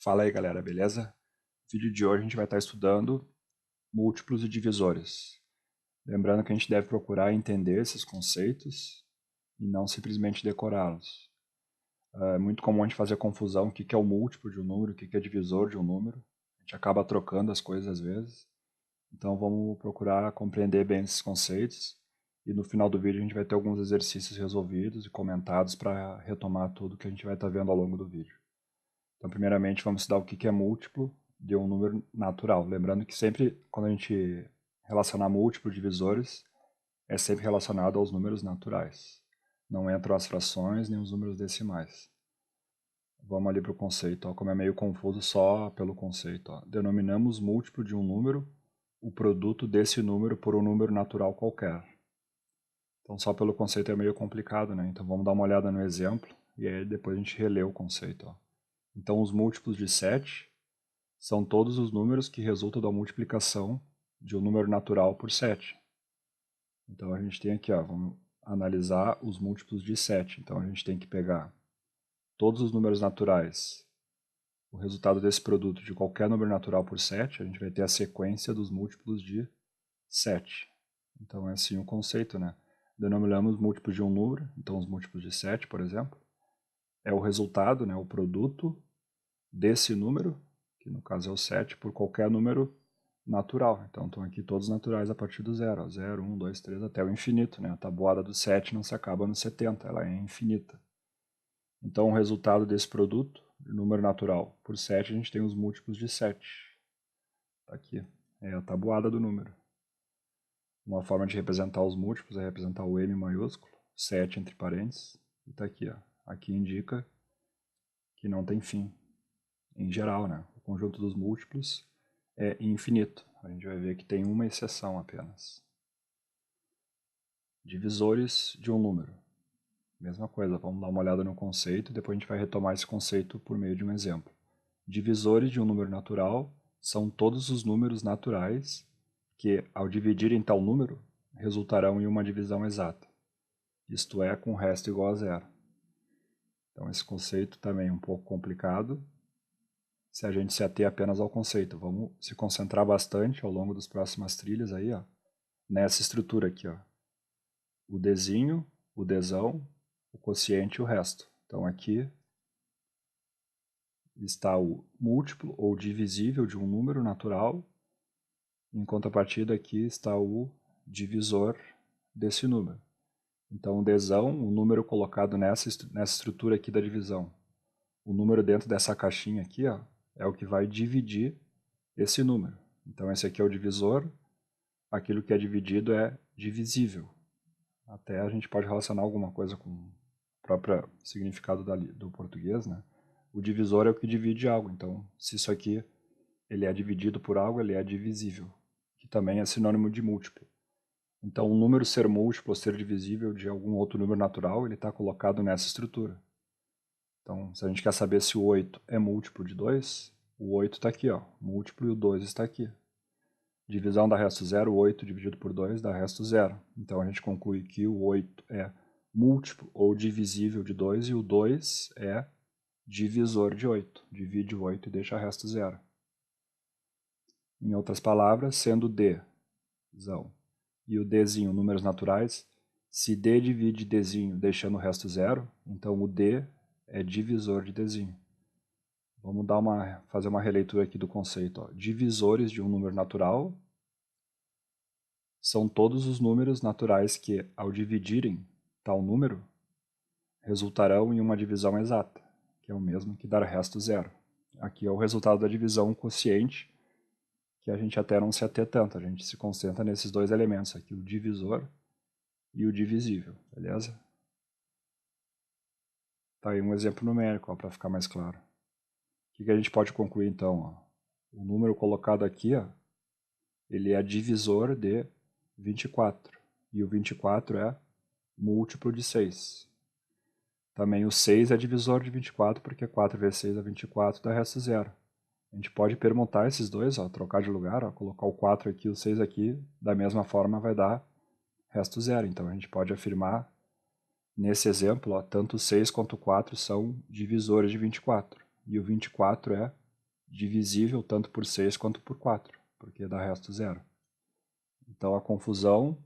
Fala aí, galera, beleza? No vídeo de hoje a gente vai estar estudando múltiplos e divisores. Lembrando que a gente deve procurar entender esses conceitos e não simplesmente decorá-los. É muito comum a gente fazer confusão o que é o múltiplo de um número, o que é divisor de um número. A gente acaba trocando as coisas às vezes. Então vamos procurar compreender bem esses conceitos e no final do vídeo a gente vai ter alguns exercícios resolvidos e comentados para retomar tudo que a gente vai estar vendo ao longo do vídeo. Então, primeiramente, vamos estudar o que é múltiplo de um número natural. Lembrando que sempre, quando a gente relacionar múltiplos divisores, é sempre relacionado aos números naturais. Não entram as frações nem os números decimais. Vamos ali para o conceito, ó, como é meio confuso só pelo conceito. Ó. Denominamos múltiplo de um número o produto desse número por um número natural qualquer. Então, só pelo conceito é meio complicado, né? Então, vamos dar uma olhada no exemplo e aí depois a gente relê o conceito. Ó. Então, os múltiplos de 7 são todos os números que resultam da multiplicação de um número natural por 7. Então, a gente tem aqui, ó, vamos analisar os múltiplos de 7. Então, a gente tem que pegar todos os números naturais, o resultado desse produto de qualquer número natural por 7, a gente vai ter a sequência dos múltiplos de 7. Então, é assim o conceito, né? Denominamos múltiplos de um número, então os múltiplos de 7, por exemplo, é o resultado, né, o produto desse número, que no caso é o 7, por qualquer número natural. Então estão aqui todos naturais a partir do 0. 0, 1, 2, 3 até o infinito. Né? A tabuada do 7 não se acaba no 70, ela é infinita. Então o resultado desse produto, de número natural, por 7 a gente tem os múltiplos de 7. Está aqui, é a tabuada do número. Uma forma de representar os múltiplos é representar o M maiúsculo, 7 entre parênteses, e está aqui. Ó. Aqui indica que não tem fim, em geral, né? O conjunto dos múltiplos é infinito. A gente vai ver que tem uma exceção apenas. Divisores de um número. Mesma coisa, vamos dar uma olhada no conceito e depois a gente vai retomar esse conceito por meio de um exemplo. Divisores de um número natural são todos os números naturais que, ao dividir em tal número, resultarão em uma divisão exata, isto é, com o resto igual a zero. Então esse conceito também é um pouco complicado, se a gente se ater apenas ao conceito. Vamos se concentrar bastante ao longo das próximas trilhas aí, ó, nessa estrutura aqui, ó. O Dzinho, o Dzão, o quociente e o resto. Então aqui está o múltiplo ou divisível de um número natural, em contrapartida aqui está o divisor desse número. Então o Dzão, o número colocado nessa estrutura aqui da divisão, o número dentro dessa caixinha aqui, ó, é o que vai dividir esse número. Então esse aqui é o divisor, aquilo que é dividido é divisível. Até a gente pode relacionar alguma coisa com o próprio significado do português, né? O divisor é o que divide algo, então se isso aqui ele é dividido por algo, ele é divisível, que também é sinônimo de múltiplo. Então um número ser múltiplo ou ser divisível de algum outro número natural, ele está colocado nessa estrutura. Então se a gente quer saber se o 8 é múltiplo de 2, o 8 está aqui, ó, múltiplo e o 2 está aqui. Divisão dá resto 0, 8 dividido por 2 dá resto 0. Então a gente conclui que o 8 é múltiplo ou divisível de 2 e o 2 é divisor de 8. Divide o 8 e deixa resto 0. Em outras palavras, sendo D e o Dzinho números naturais, se D divide Dzinho deixando o resto 0, então o D é divisor de Dzinho. Vamos fazer uma releitura aqui do conceito. Ó. Divisores de um número natural são todos os números naturais que, ao dividirem tal número, resultarão em uma divisão exata, que é o mesmo que dar resto 0. Aqui é o resultado da divisão quociente, que a gente até não se ater tanto, a gente se concentra nesses dois elementos aqui, o divisor e o divisível, beleza? Tá aí um exemplo numérico, para ficar mais claro. O que a gente pode concluir então? Ó? O número colocado aqui, ó, ele é divisor de 24, e o 24 é múltiplo de 6. Também o 6 é divisor de 24, porque 4 vezes 6 é 24, dá resto 0. A gente pode permutar esses dois, ó, trocar de lugar, ó, colocar o 4 aqui e o 6 aqui, da mesma forma vai dar resto 0. Então a gente pode afirmar, nesse exemplo, ó, tanto o 6 quanto o 4 são divisores de 24. E o 24 é divisível tanto por 6 quanto por 4, porque dá resto zero. Então a confusão,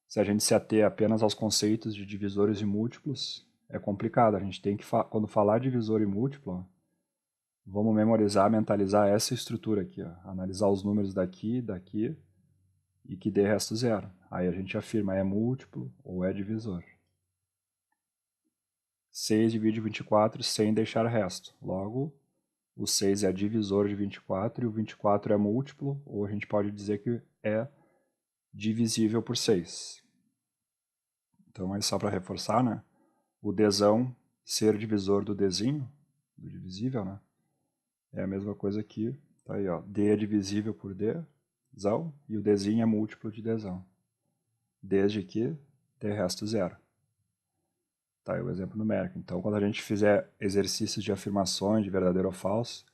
se a gente se ater apenas aos conceitos de divisores e múltiplos, é complicado. A gente tem que, quando falar divisor e múltiplo, vamos memorizar, mentalizar essa estrutura aqui, ó. Analisar os números daqui, daqui, e que dê resto zero. Aí a gente afirma é múltiplo ou é divisor. 6 divide 24 sem deixar resto. Logo, o 6 é divisor de 24 e o 24 é múltiplo, ou a gente pode dizer que é divisível por 6. Então, aí só para reforçar, né? O Dzão ser divisor do Dzinho, do divisível, né? É a mesma coisa aqui. Tá aí, ó. D é divisível por Dzão e o Dzinho é múltiplo de Dzão. Desde que D resto zero. Tá aí o exemplo numérico. Então, quando a gente fizer exercícios de afirmações de verdadeiro ou falso,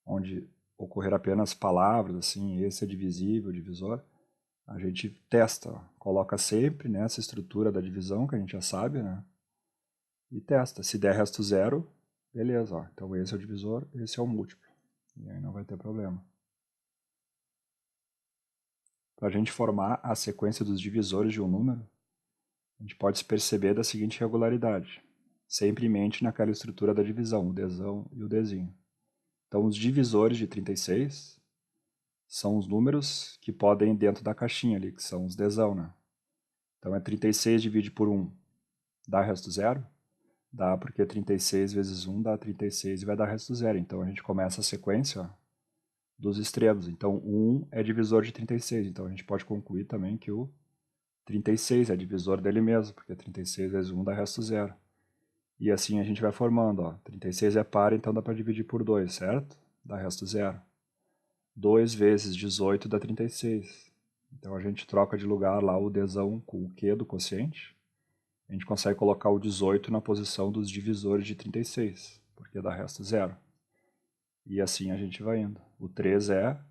onde ocorrer apenas palavras, assim, esse é divisível, divisor, a gente testa, ó. Coloca sempre nessa estrutura da divisão, que a gente já sabe, né? E testa. Se der resto zero, beleza, ó. Então esse é o divisor, esse é o múltiplo. E aí não vai ter problema. Para a gente formar a sequência dos divisores de um número, a gente pode se perceber da seguinte regularidade. Sempre em mente naquela estrutura da divisão, o Dzão e o Dzinho. Então os divisores de 36 são os números que podem ir dentro da caixinha ali, que são os Dzão, né? Então é 36 divide por 1, dá resto zero? Dá, porque 36 vezes 1 dá 36 e vai dar resto zero. Então a gente começa a sequência, ó, dos extremos. Então, o 1 é divisor de 36. Então, a gente pode concluir também que o 36 é divisor dele mesmo, porque 36 vezes 1 dá resto zero. E assim a gente vai formando. Ó. 36 é par, então dá para dividir por 2, certo? Dá resto zero. 2 vezes 18 dá 36. Então, a gente troca de lugar lá o Dzão com o Q do quociente. A gente consegue colocar o 18 na posição dos divisores de 36, porque dá resto zero. E assim a gente vai indo. O 3 é,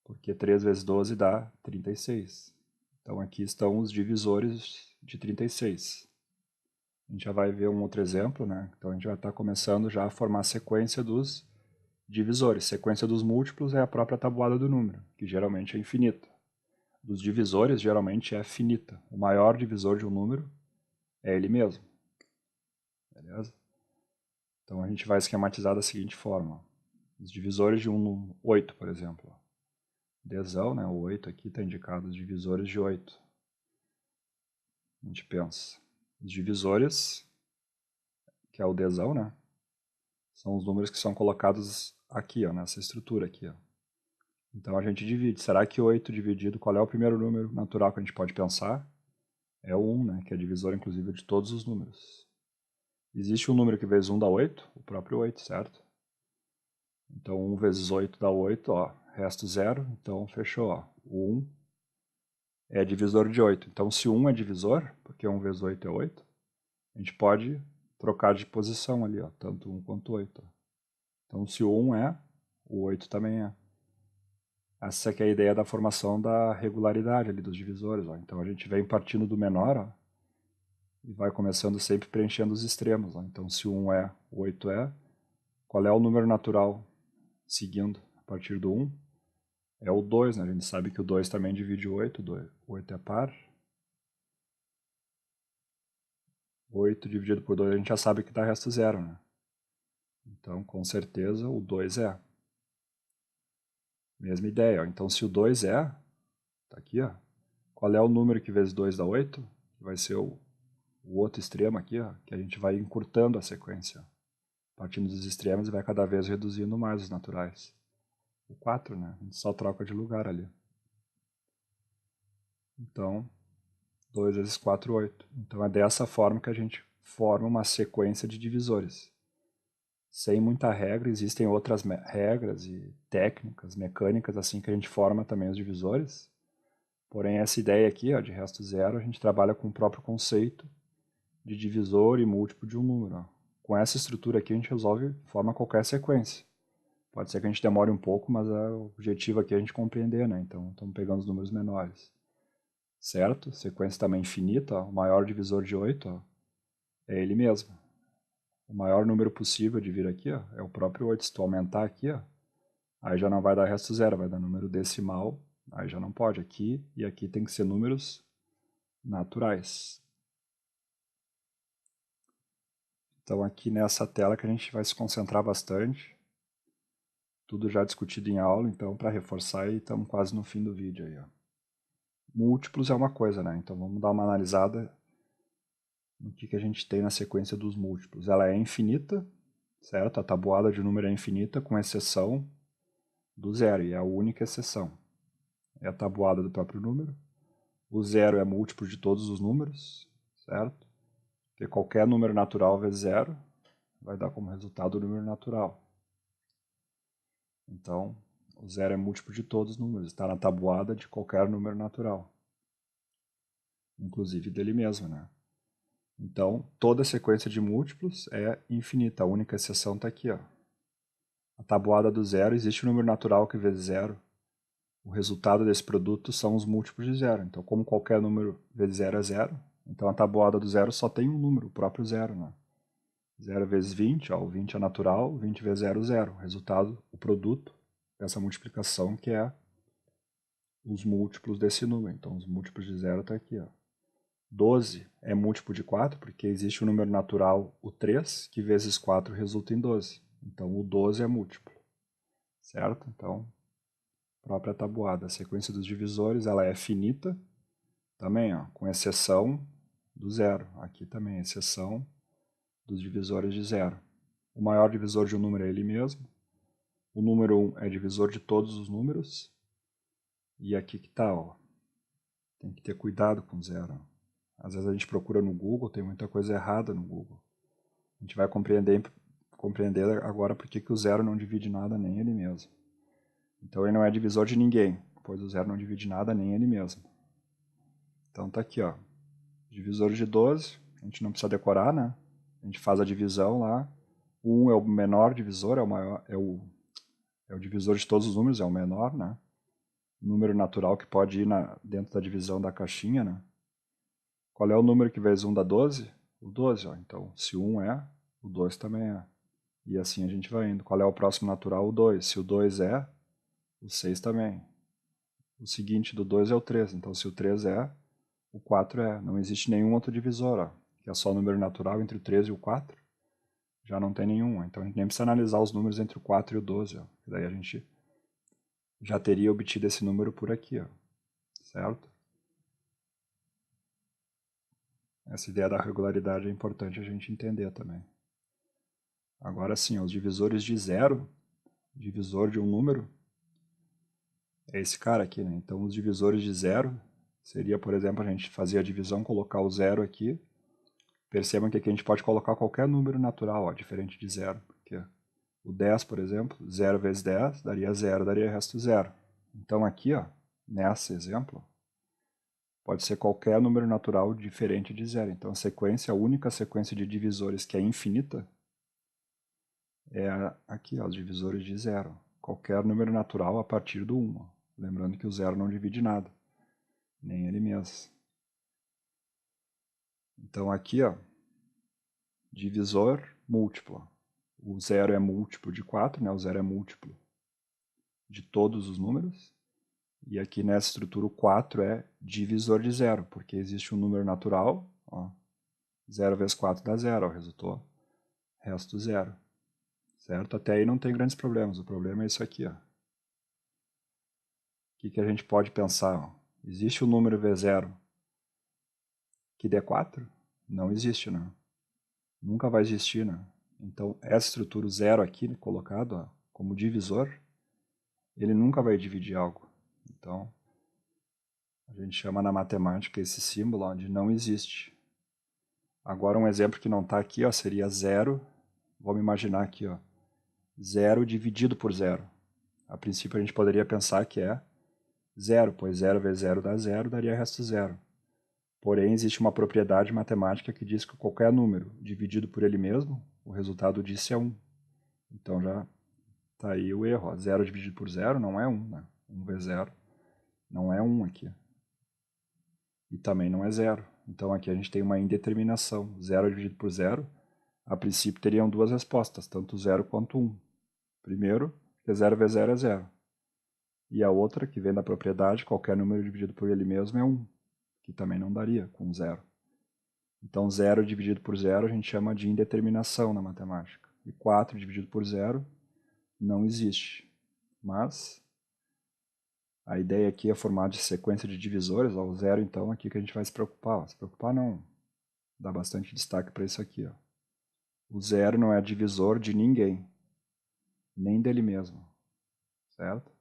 porque 3 vezes 12 dá 36. Então aqui estão os divisores de 36. A gente já vai ver um outro exemplo, né? Então a gente vai estar começando já a formar a sequência dos divisores. Sequência dos múltiplos é a própria tabuada do número, que geralmente é infinita. Dos divisores, geralmente é finita. O maior divisor de um número é ele mesmo. Beleza? Então a gente vai esquematizar da seguinte forma. Os divisores de um 8, por exemplo. Dzão, né? O 8 aqui está indicado os divisores de 8. A gente pensa. Os divisores, que é o Dzão, né? São os números que são colocados aqui, ó, nessa estrutura aqui, ó. Então a gente divide. Será que 8 dividido, qual é o primeiro número natural que a gente pode pensar? É o 1, né? Que é divisor, inclusive, de todos os números. Existe um número que vezes 1 dá 8? O próprio 8, certo? Então 1 vezes 8 dá 8, ó. Resto 0, então fechou, ó. O 1 é divisor de 8. Então se 1 é divisor, porque 1 vezes 8 é 8, a gente pode trocar de posição ali, ó. Tanto 1 quanto 8. Ó. Então se o 1 é, o 8 também é. Essa aqui é a ideia da formação da regularidade ali dos divisores, ó. Então a gente vem partindo do menor, ó, e vai começando sempre preenchendo os extremos, ó. Então se o 1 é, o 8 é. Qual é o número natural seguindo a partir do 1? É o 2, né? A gente sabe que o 2 também divide o 8, 8 é par. 8 dividido por 2 a gente já sabe que dá resto zero, né? Então, com certeza, o 2 é. Mesma ideia, ó. Então se o 2 é, tá aqui, ó. Qual é o número que vezes 2 dá 8? Vai ser o outro extremo aqui, ó, que a gente vai encurtando a sequência. Partindo dos extremos e vai cada vez reduzindo mais os naturais. O 4, né? A gente só troca de lugar ali. Então, 2 vezes 4, 8. Então é dessa forma que a gente forma uma sequência de divisores. Sem muita regra, existem outras regras e técnicas mecânicas assim que a gente forma também os divisores. Porém, essa ideia aqui, ó, de resto zero, a gente trabalha com o próprio conceito de divisor e múltiplo de um número. Ó. Com essa estrutura aqui, a gente resolve, forma qualquer sequência. Pode ser que a gente demore um pouco, mas o objetivo aqui é a gente compreender, né? Então, estamos pegando os números menores. Certo? Sequência também infinita, ó. O maior divisor de 8 ó, é ele mesmo. O maior número possível de vir aqui ó, é o próprio 8. Se tu aumentar aqui, ó, Aí já não vai dar resto zero, vai dar número decimal. Aí já não pode. Aqui e aqui tem que ser números naturais. Então aqui nessa tela que a gente vai se concentrar bastante. Tudo já discutido em aula, então para reforçar aí estamos quase no fim do vídeo aí, ó. Múltiplos é uma coisa, né? Então vamos dar uma analisada no que a gente tem na sequência dos múltiplos. Ela é infinita, certo? A tabuada de número é infinita, com exceção do zero, e é a única exceção. É a tabuada do próprio número. O zero é múltiplo de todos os números, certo? Porque qualquer número natural vezes zero vai dar como resultado o número natural. Então, o zero é múltiplo de todos os números, está na tabuada de qualquer número natural, inclusive dele mesmo, né? Então, toda sequência de múltiplos é infinita, a única exceção está aqui, ó. A tabuada do zero, existe um número natural que vezes zero. O resultado desse produto são os múltiplos de zero. Então, como qualquer número vezes zero é zero, então a tabuada do zero só tem um número, o próprio zero, né? 0 vezes 20, ó, o 20 é natural, 20 vezes 0, 0. Resultado, o produto dessa multiplicação, que é os múltiplos desse número. Então, os múltiplos de 0 está aqui, ó. 12 é múltiplo de 4, porque existe o número natural, o 3, que vezes 4 resulta em 12. Então, o 12 é múltiplo, certo? Então, própria tabuada. A sequência dos divisores, ela é finita, também, ó, com exceção do zero. Aqui também, exceção dos divisores de zero. O maior divisor de um número é ele mesmo. O número 1 é divisor de todos os números. E aqui que tá, ó. Tem que ter cuidado com zero. Às vezes a gente procura no Google, tem muita coisa errada no Google. A gente vai compreender agora por que o zero não divide nada nem ele mesmo. Então ele não é divisor de ninguém, pois o zero não divide nada nem ele mesmo. Então tá aqui, ó. Divisor de 12, a gente não precisa decorar, né? A gente faz a divisão lá. O 1 é o menor divisor, é o maior, é o divisor de todos os números, é o menor, né? Número natural que pode ir dentro da divisão da caixinha, né? Qual é o número que vezes 1 dá 12? O 12, ó. Então, se o 1 é, o 2 também é. E assim a gente vai indo. Qual é o próximo natural? O 2. Se o 2 é, o 6 também. O seguinte do 2 é o 3. Então, se o 3 é, o 4 é. Não existe nenhum outro divisor, ó. Que é só o número natural entre o 3 e o 4. Já não tem nenhum. Então, a gente nem precisa analisar os números entre o 4 e o 12, ó. Daí a gente já teria obtido esse número por aqui, ó. Certo? Essa ideia da regularidade é importante a gente entender também. Agora sim, os divisores de zero, divisor de um número, é esse cara aqui, né? Então os divisores de zero seria, por exemplo, a gente fazer a divisão, colocar o zero aqui. Percebam que aqui a gente pode colocar qualquer número natural, ó, diferente de zero. Porque o 10, por exemplo, 0 vezes 10 daria 0, daria resto 0. Então aqui, ó, nesse exemplo, pode ser qualquer número natural diferente de zero. Então a única sequência de divisores que é infinita, é aqui, ó, os divisores de zero. Qualquer número natural a partir do 1. Ó. Lembrando que o zero não divide nada, nem ele mesmo. Então aqui, ó, divisor múltiplo. O zero é múltiplo de 4, né? O zero é múltiplo de todos os números. E aqui nessa estrutura o 4 é divisor de zero, porque existe um número natural, ó, 0 vezes 4 dá 0, ó, resultou resto 0. Certo? Até aí não tem grandes problemas, o problema é isso aqui, ó. O que a gente pode pensar? Ó? Existe um número V0 que dê 4? Não existe, né? Nunca vai existir, né? Então, essa estrutura, o zero aqui, né, colocado ó, como divisor, ele nunca vai dividir algo. Então, a gente chama na matemática esse símbolo ó, de não existe. Agora, um exemplo que não está aqui ó, seria 0. Vamos imaginar aqui, ó, 0 dividido por 0. A princípio, a gente poderia pensar que é 0, pois 0 vezes 0 dá 0, daria resto 0. Porém, existe uma propriedade matemática que diz que qualquer número dividido por ele mesmo, o resultado disso é 1. Então já está aí o erro. 0 dividido por 0 não é 1. Né? 1 vezes 0 não é 1 aqui. E também não é 0. Então aqui a gente tem uma indeterminação. 0 dividido por 0, a princípio teriam duas respostas, tanto 0 quanto 1. Primeiro, porque 0 vezes 0 é 0. E a outra, que vem da propriedade, qualquer número dividido por ele mesmo é 1, que também não daria com 0. Então 0 dividido por 0 a gente chama de indeterminação na matemática. E 4 dividido por 0 não existe. Mas a ideia aqui é formar de sequência de divisores. Ó, o 0 então aqui que a gente vai se preocupar. Ó. Se preocupar não, dá bastante destaque para isso aqui. Ó. O 0 não é divisor de ninguém, nem dele mesmo, certo?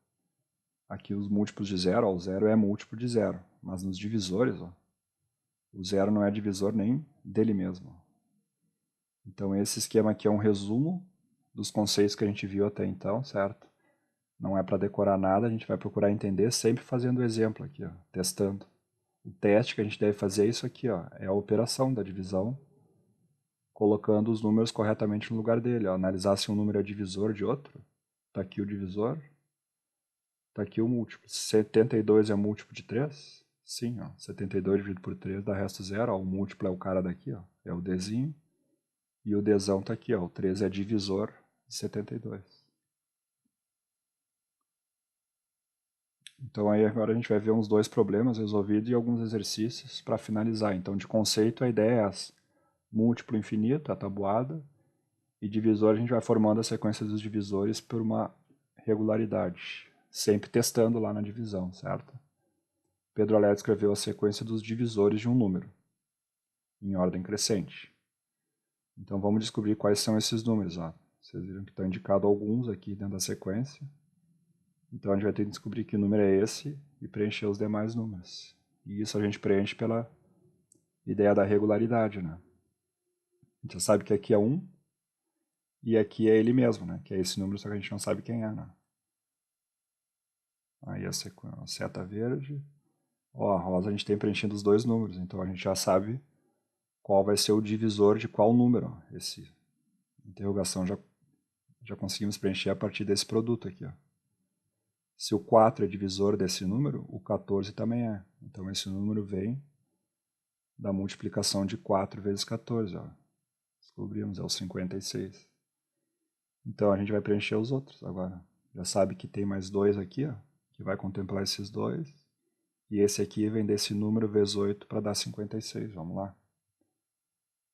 Aqui os múltiplos de 0, o 0 é múltiplo de 0, mas nos divisores, ó, o 0 não é divisor nem dele mesmo. Então esse esquema aqui é um resumo dos conceitos que a gente viu até então, certo? Não é para decorar nada, a gente vai procurar entender sempre fazendo o exemplo aqui, ó, testando. O teste que a gente deve fazer é isso aqui, ó, é a operação da divisão, colocando os números corretamente no lugar dele. Ó. Analisar se um número é divisor de outro. Está aqui o divisor. Está aqui o múltiplo. 72 é múltiplo de 3? Sim, ó. 72 dividido por 3 dá resto zero. Ó. O múltiplo é o cara daqui, ó. É o Dzinho. E o Dzão está aqui, ó. O 3 é divisor de 72. Então aí agora a gente vai ver uns dois problemas resolvidos e alguns exercícios para finalizar. Então de conceito a ideia é essa. Múltiplo infinito, a tabuada. E divisor a gente vai formando a sequência dos divisores por uma regularidade. Sempre testando lá na divisão, certo? Pedro Alerta escreveu a sequência dos divisores de um número, em ordem crescente. Então vamos descobrir quais são esses números. Ó. Vocês viram que estão indicados alguns aqui dentro da sequência. Então a gente vai ter que descobrir que número é esse e preencher os demais números. E isso a gente preenche pela ideia da regularidade, né? A gente já sabe que aqui é 1 e aqui é ele mesmo, né? Que é esse número, só que a gente não sabe quem é, né? Aí a seta verde. Ó, a rosa a gente tem preenchido os dois números, então a gente já sabe qual vai ser o divisor de qual número. Esse interrogação já conseguimos preencher a partir desse produto aqui. Ó. Se o 4 é divisor desse número, o 14 também é. Então esse número vem da multiplicação de 4 vezes 14. Ó. Descobrimos, é o 56. Então a gente vai preencher os outros agora. Já sabe que tem mais dois aqui, ó, que vai contemplar esses dois. E esse aqui vem desse número vezes 8 para dar 56. Vamos lá.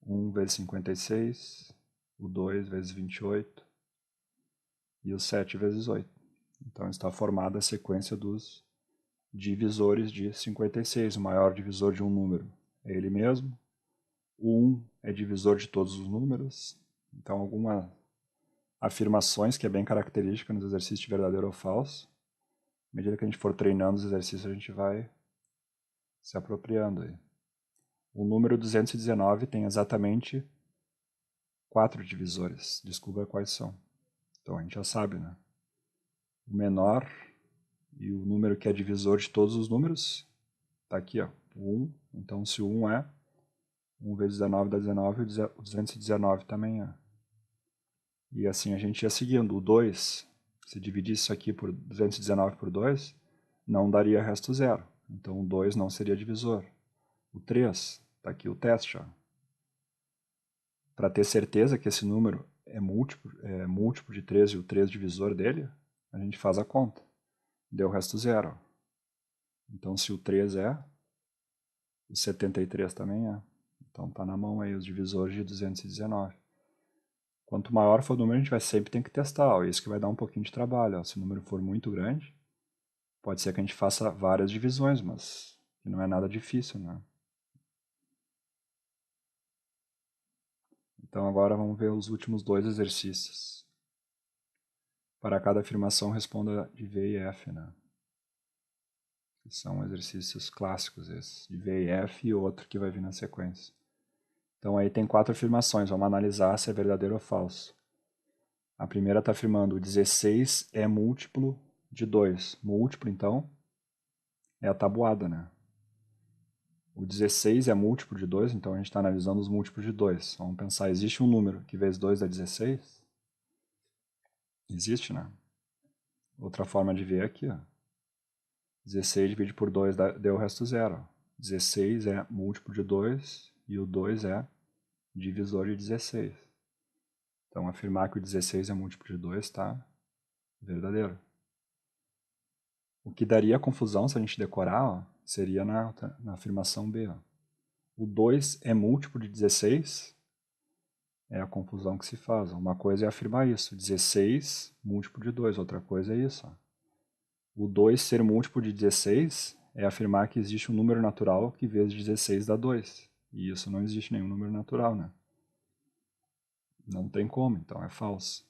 1 vezes 56, o 2 vezes 28 e o 7 vezes 8. Então está formada a sequência dos divisores de 56. O maior divisor de um número é ele mesmo. O 1 é divisor de todos os números. Então algumas afirmações que é bem característica nos exercícios de verdadeiro ou falso. À medida que a gente for treinando os exercícios, a gente vai se apropriando aí. O número 219 tem exatamente 4 divisores. Descubra quais são. Então a gente já sabe, né? O menor e o número que é divisor de todos os números está aqui, ó, o 1. Então se o 1 é, 1 vezes 19 dá 19, o 219 também é. E assim a gente ia seguindo. O 2, se dividisse isso aqui por 219 por 2, não daria resto zero. Então o 2 não seria divisor. O 3, está aqui o teste, ó. Para ter certeza que esse número é múltiplo de 3 e o 3 divisor dele, a gente faz a conta. Deu o resto zero. Então se o 3 é, o 73 também é. Então tá na mão aí os divisores de 219. Quanto maior for o número, a gente vai sempre ter que testar. Ó. Isso que vai dar um pouquinho de trabalho. Ó. Se o número for muito grande, pode ser que a gente faça várias divisões, mas que não é nada difícil, né? Então agora vamos ver os últimos dois exercícios. Para cada afirmação, responda de V e F, né? Que são exercícios clássicos esses, de V e F e outro que vai vir na sequência. Então aí tem 4 afirmações, vamos analisar se é verdadeiro ou falso. A primeira está afirmando: 16 é múltiplo de 2. Múltiplo, então, é a tabuada, né? O 16 é múltiplo de 2, então a gente está analisando os múltiplos de 2. Vamos pensar, existe um número que vezes 2 dá 16? Existe, né? Outra forma de ver aqui, ó. 16 dividido por 2 deu o resto zero. 16 é múltiplo de 2 e o 2 é divisor de 16. Então, afirmar que o 16 é múltiplo de 2 está verdadeiro. O que daria confusão se a gente decorar, ó, seria na afirmação B. Ó. O 2 é múltiplo de 16, é a confusão que se faz. Uma coisa é afirmar isso, 16 múltiplo de 2, outra coisa é isso. Ó. O 2 ser múltiplo de 16 é afirmar que existe um número natural que vezes 16 dá 2. E isso não existe nenhum número natural, né? Não tem como, então é falso.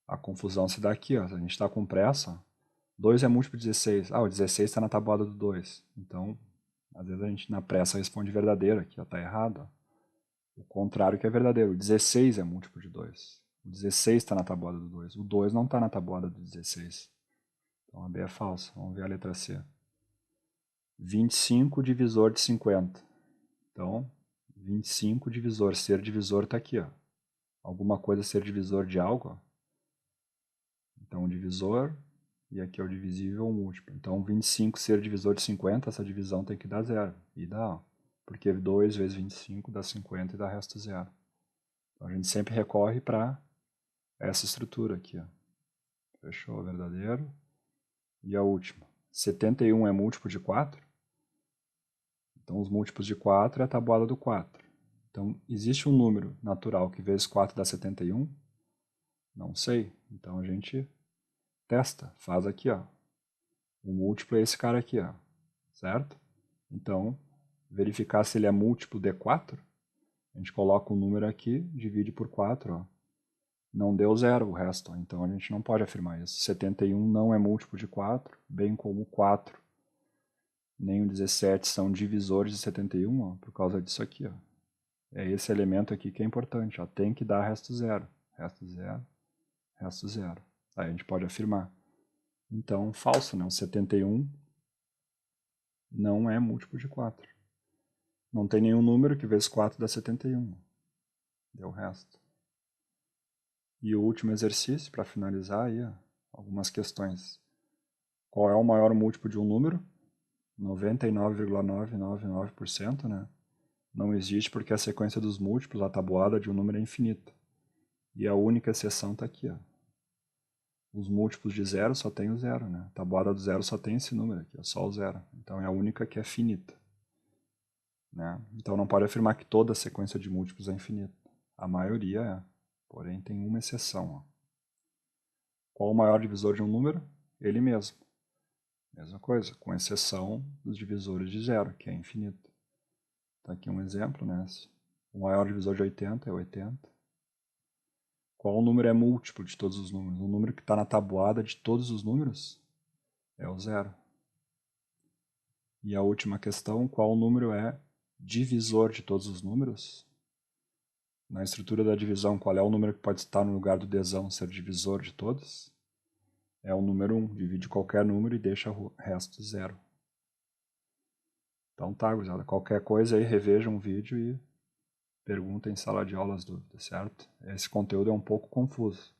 A confusão se dá aqui, ó. A gente está com pressa, ó. 2 é múltiplo de 16. Ah, o 16 está na tabuada do 2. Então, às vezes a gente na pressa responde verdadeiro aqui, ó. Tá errado, ó. O contrário que é verdadeiro. O 16 é múltiplo de 2. O 16 está na tabuada do 2. O 2 não está na tabuada do 16. Então a B é falsa. Vamos ver a letra C. 25 divisor de 50. Então, 25 divisor. Ser divisor está aqui, ó. Alguma coisa ser divisor de algo, ó. Então, o divisor, e aqui é o divisível ou múltiplo. Então, 25 ser divisor de 50, essa divisão tem que dar zero. E dá, ó. Porque 2 vezes 25 dá 50 e dá resto zero. Então, a gente sempre recorre para essa estrutura aqui, ó. Fechou, verdadeiro. E a última. 71 é múltiplo de 4. Então, os múltiplos de 4 é a tabuada do 4. Então, existe um número natural que vezes 4 dá 71? Não sei. Então, a gente testa. Faz aqui, ó. O múltiplo é esse cara aqui, ó. Certo? Então, verificar se ele é múltiplo de 4. A gente coloca o número aqui, divide por 4, ó. Não deu zero o resto, ó. Então a gente não pode afirmar isso. 71 não é múltiplo de 4, bem como o 4 nem o 17 são divisores de 71, ó, por causa disso aqui, ó. É esse elemento aqui que é importante, ó. Tem que dar resto zero. Resto zero, resto zero. Aí a gente pode afirmar. Então, falso, né? O 71 não é múltiplo de 4. Não tem nenhum número que vezes 4 dá 71. Deu o resto. E o último exercício, para finalizar aí, ó, algumas questões. Qual é o maior múltiplo de um número? 99,999%, né? Não existe porque a sequência dos múltiplos, a tabuada de um número é infinita. E a única exceção está aqui, ó. Os múltiplos de zero só tem o zero, né? A tabuada do zero só tem esse número aqui, ó, só o zero. Então é a única que é finita. Né? Então não pode afirmar que toda a sequência de múltiplos é infinita. A maioria é, porém tem uma exceção. Ó. Qual o maior divisor de um número? Ele mesmo. Mesma coisa, com exceção dos divisores de zero, que é infinito. Está aqui um exemplo, né? O maior divisor de 80 é 80. Qual número é múltiplo de todos os números? O número que está na tabuada de todos os números é o zero. E a última questão, qual número é divisor de todos os números? Na estrutura da divisão, qual é o número que pode estar no lugar do desão ser divisor de todos? É o número 1. Divide qualquer número e deixa o resto zero. Então tá, gurizada. Qualquer coisa aí, revejam o vídeo e perguntem em sala de aula as dúvidas, certo? Esse conteúdo é um pouco confuso.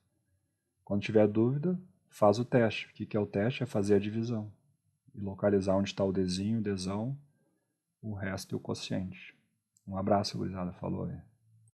Quando tiver dúvida, faz o teste. O que é o teste? É fazer a divisão. E localizar onde está o desinho, o desão, o resto e o quociente. Um abraço, gurizada. Falou aí.